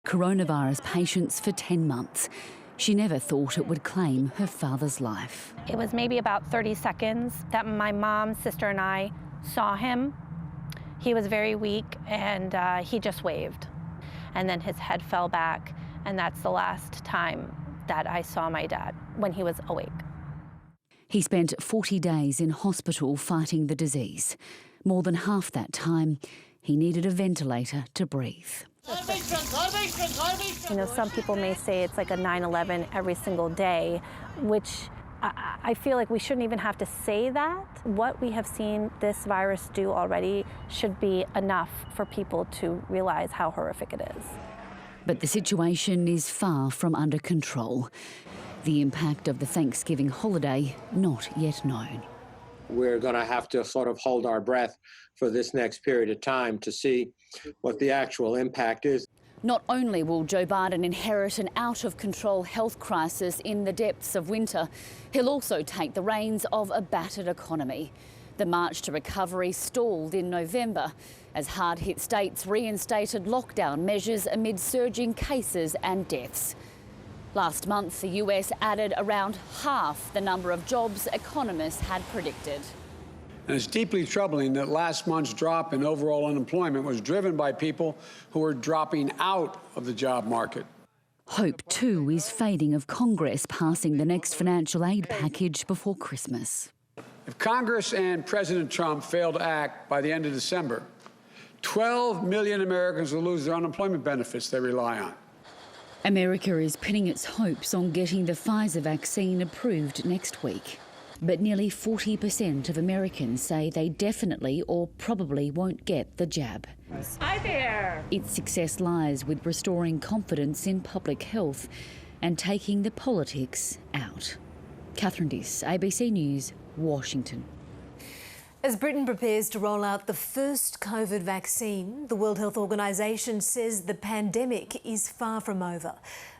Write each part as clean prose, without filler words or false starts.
coronavirus patients for 10 months. She never thought it would claim her father's life. It was maybe about 30 seconds that my mom, sister, and I saw him. He was very weak, and he just waved. And then his head fell back, and that's the last time that I saw my dad, when he was awake. He spent 40 days in hospital fighting the disease. More than half that time, he needed a ventilator to breathe. You know, some people may say it's like a 9/11 every single day, which I feel like we shouldn't even have to say that. What we have seen this virus do already should be enough for people to realize how horrific it is. But the situation is far from under control. The impact of the Thanksgiving holiday not yet known. We're going to have to sort of hold our breath for this next period of time to see what the actual impact is. Not only will Joe Biden inherit an out-of-control health crisis in the depths of winter, he'll also take the reins of a battered economy. The march to recovery stalled in November as hard-hit states reinstated lockdown measures amid surging cases and deaths. Last month, the US added around half the number of jobs economists had predicted. And it's deeply troubling that last month's drop in overall unemployment was driven by people who were dropping out of the job market. Hope, too, is fading of Congress passing the next financial aid package before Christmas. If Congress and President Trump fail to act by the end of December, 12 million Americans will lose their unemployment benefits they rely on. America is pinning its hopes on getting the Pfizer vaccine approved next week. But nearly 40% of Americans say they definitely or probably won't get the jab. Hi there. Its success lies with restoring confidence in public health and taking the politics out. Catherine Diss, ABC News, Washington. As Britain prepares to roll out the first COVID vaccine, the World Health Organization says the pandemic is far from over.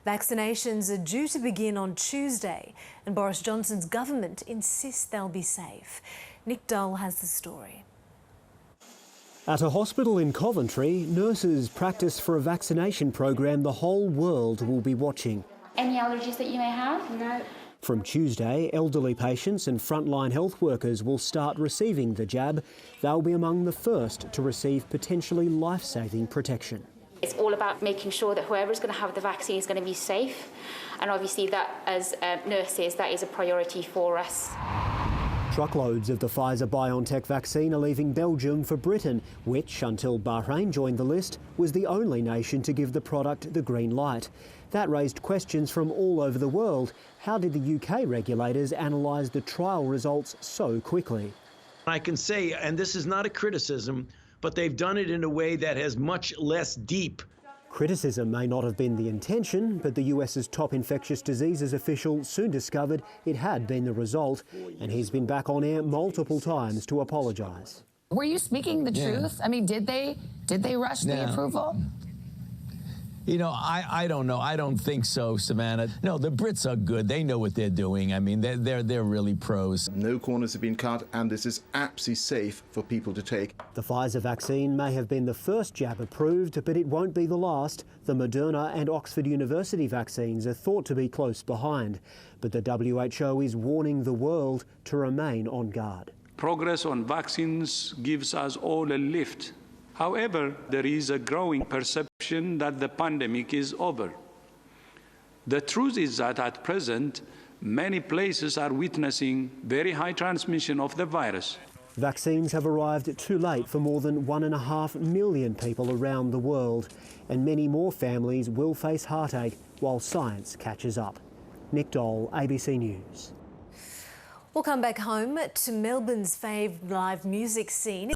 Vaccinations are due to begin on Tuesday, and Boris Johnson's government insists they'll be safe. Nick Dole has the story. At a hospital in Coventry, nurses practice for a vaccination program the whole world will be watching. Any allergies that you may have? No. From Tuesday, elderly patients and frontline health workers will start receiving the jab. They'll be among the first to receive potentially life-saving protection. It's all about making sure that whoever's going to have the vaccine is going to be safe. And obviously that, as nurses, that is a priority for us. Truckloads of the Pfizer-BioNTech vaccine are leaving Belgium for Britain, which, until Bahrain joined the list, was the only nation to give the product the green light. That raised questions from all over the world. How did the UK regulators analyse the trial results so quickly? I can say, and this is not a criticism, but they've done it in a way that has much less deep. Criticism may not have been the intention, but the US's top infectious diseases official soon discovered it had been the result, and he's been back on air multiple times to apologise. Were you speaking the truth? I mean, did they rush the approval? You know, I don't know. I don't think so, Savannah. No, the Brits are good. They know what they're doing. I mean, they're really pros. No corners have been cut, and this is absolutely safe for people to take. The Pfizer vaccine may have been the first jab approved, but it won't be the last. The Moderna and Oxford University vaccines are thought to be close behind. But the WHO is warning the world to remain on guard. Progress on vaccines gives us all a lift. However, there is a growing perception that the pandemic is over. The truth is that at present, many places are witnessing very high transmission of the virus. Vaccines have arrived too late for more than 1.5 million people around the world, and many more families will face heartache while science catches up. Nick Dole, ABC News. We'll come back home to Melbourne's fave live music scene.